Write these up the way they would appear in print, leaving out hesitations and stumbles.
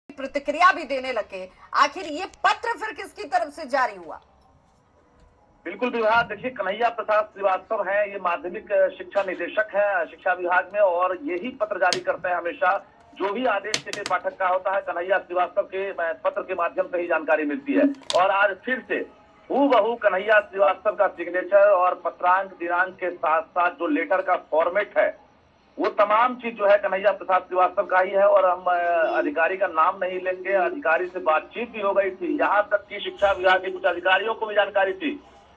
प्रतिक्रिया भी देने लगे। आखिर ये पत्र फिर किसकी तरफ से जारी हुआ? बिल्कुल विभाग, देखिए कन्हैया प्रसाद श्रीवास्तव हैं, ये माध्यमिक शिक्षा निदेशक है शिक्षा विभाग में, और यही पत्र जारी करते हैं हमेशा। जो भी आदेश के पाठक का होता है, कन्हैया श्रीवास्तव के पत्र के माध्यम से ही जानकारी मिलती है। और आज फिर से हूबहू कन्हैया श्रीवास्तव का सिग्नेचर और पत्रांक दिनांक के साथ साथ जो लेटर का फॉर्मेट है, वो तमाम चीज जो है कन्हैया प्रसाद श्रीवास्तव का ही है। और हम अधिकारी का नाम नहीं लेंगे, अधिकारी से बातचीत भी हो गई थी, यहाँ तक कि शिक्षा विभाग के कुछ अधिकारियों को भी जानकारी थी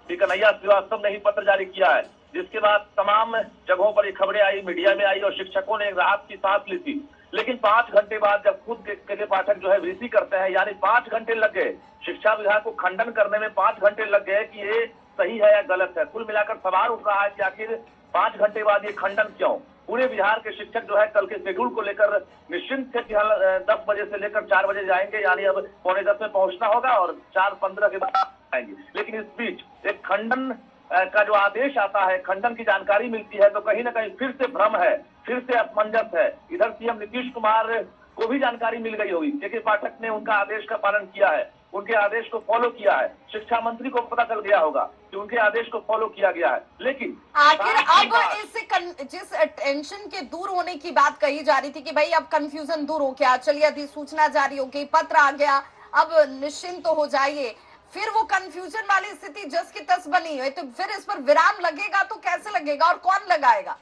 कि कन्हैया श्रीवास्तव ने ही पत्र जारी किया है। जिसके बाद तमाम जगहों पर ये खबरें आई, मीडिया में आई, और शिक्षकों ने एक राहत की सांस ली थी। लेकिन 5 घंटे बाद जब खुद के पाठक जो है वीसी करते हैं, यानी 5 घंटे लग गए शिक्षा विभाग को खंडन करने में, 5 घंटे लग गए कि ये सही है या गलत है। कुल मिलाकर सवाल उठ रहा है कि आखिर 5 घंटे बाद ये खंडन क्यों? पूरे बिहार के शिक्षक जो है कल के शेड्यूल को लेकर निश्चिंत थे कि 10 बजे से लेकर 4 बजे जाएंगे, यानी अब 9:45 में पहुंचना होगा और 4:15 के बाद आएंगे। लेकिन इस बीच एक खंडन का जो आदेश आता है, खंडन की जानकारी मिलती है, तो कहीं ना कहीं फिर से भ्रम है, फिर से असमंजस है। इधर सीएम नीतीश कुमार को भी जानकारी मिल गई होगी, के पाठक ने उनका आदेश का पालन किया है, उनके आदेश को फॉलो किया है। शिक्षा मंत्री को पता चल गया होगा कि उनके आदेश को फॉलो किया गया है। लेकिन आखिर अब इससे जिस टेंशन के दूर होने की बात कही जा रही थी कि भाई अब कंफ्यूजन दूर हो गया, चलिए अधिसूचना जारी हो गई, पत्र आ गया, अब निश्चिंत तो हो जाइए, फिर वो कंफ्यूजन वाली स्थिति जस की तस बनी है, तो फिर इस पर विराम लगेगा तो कैसे लगेगा और कौन लगाएगा?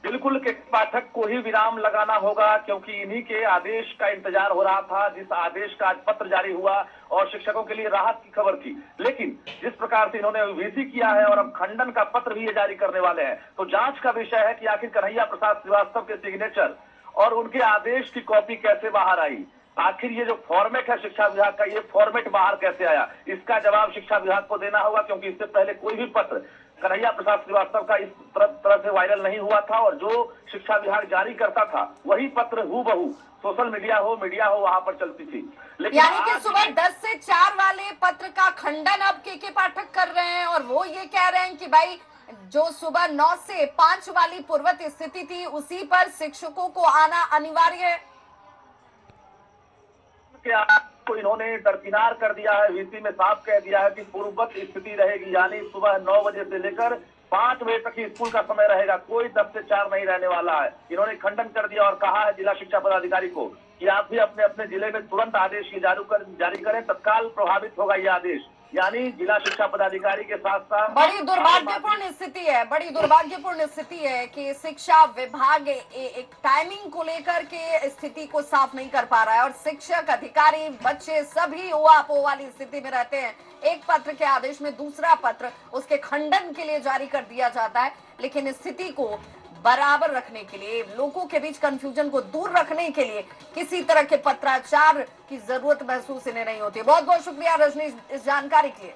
बिल्कुल के पाठक को ही विराम लगाना होगा, क्योंकि इन्हीं के आदेश का इंतजार हो रहा था, जिस आदेश का आज पत्र जारी हुआ और शिक्षकों के लिए राहत की खबर थी। लेकिन जिस प्रकार से इन्होंने वीसी किया है और अब खंडन का पत्र भी ये जारी करने वाले हैं, तो जांच का विषय है कि आखिर कन्हैया प्रसाद श्रीवास्तव के सिग्नेचर और उनके आदेश की कॉपी कैसे बाहर आई। आखिर ये जो फॉर्मेट है शिक्षा विभाग का, ये फॉर्मेट बाहर कैसे आया, इसका जवाब शिक्षा विभाग को देना होगा। क्योंकि इससे पहले कोई भी पत्र कन्हैया प्रसाद श्रीवास्तव का इस तरह से वायरल नहीं हुआ था, और जो शिक्षा विभाग जारी करता था वही पत्र हूबहू सोशल मीडिया हो वहां पर चलती थी। लेकिन यानी कि सुबह 10 से 4 वाले पत्र का खंडन अब के पाठक कर रहे हैं, और वो ये कह रहे हैं कि भाई जो सुबह 9 से 5 वाली पूर्वत स्थिति थी, उसी पर शिक्षकों को आना अनिवार्य है। को इन्होंने दरकिनार कर दिया है, वीसी में साफ कह दिया है कि पूर्ववत स्थिति रहेगी, यानी सुबह 9 बजे से लेकर 5 बजे तक ही स्कूल का समय रहेगा, कोई 10 से 4 नहीं रहने वाला है। इन्होंने खंडन कर दिया और कहा है जिला शिक्षा पदाधिकारी को कि आप भी अपने अपने जिले में तुरंत आदेश जारी करें, तत्काल प्रभावित होगा ये आदेश। यानी जिला शिक्षा पदाधिकारी के साथ साथ बड़ी दुर्भाग्यपूर्ण स्थिति है, बड़ी दुर्भाग्यपूर्ण स्थिति है कि शिक्षा विभाग एक टाइमिंग को लेकर के स्थिति को साफ नहीं कर पा रहा है, और शिक्षक अधिकारी बच्चे सभी ओआपो वाली स्थिति में रहते हैं। एक पत्र के आदेश में दूसरा पत्र उसके खंडन के लिए जारी कर दिया जाता है, लेकिन स्थिति को बराबर रखने के लिए, लोगों के बीच कंफ्यूजन को दूर रखने के लिए किसी तरह के पत्राचार की जरूरत महसूस इन्हें नहीं होती। बहुत बहुत शुक्रिया रजनी इस जानकारी के लिए।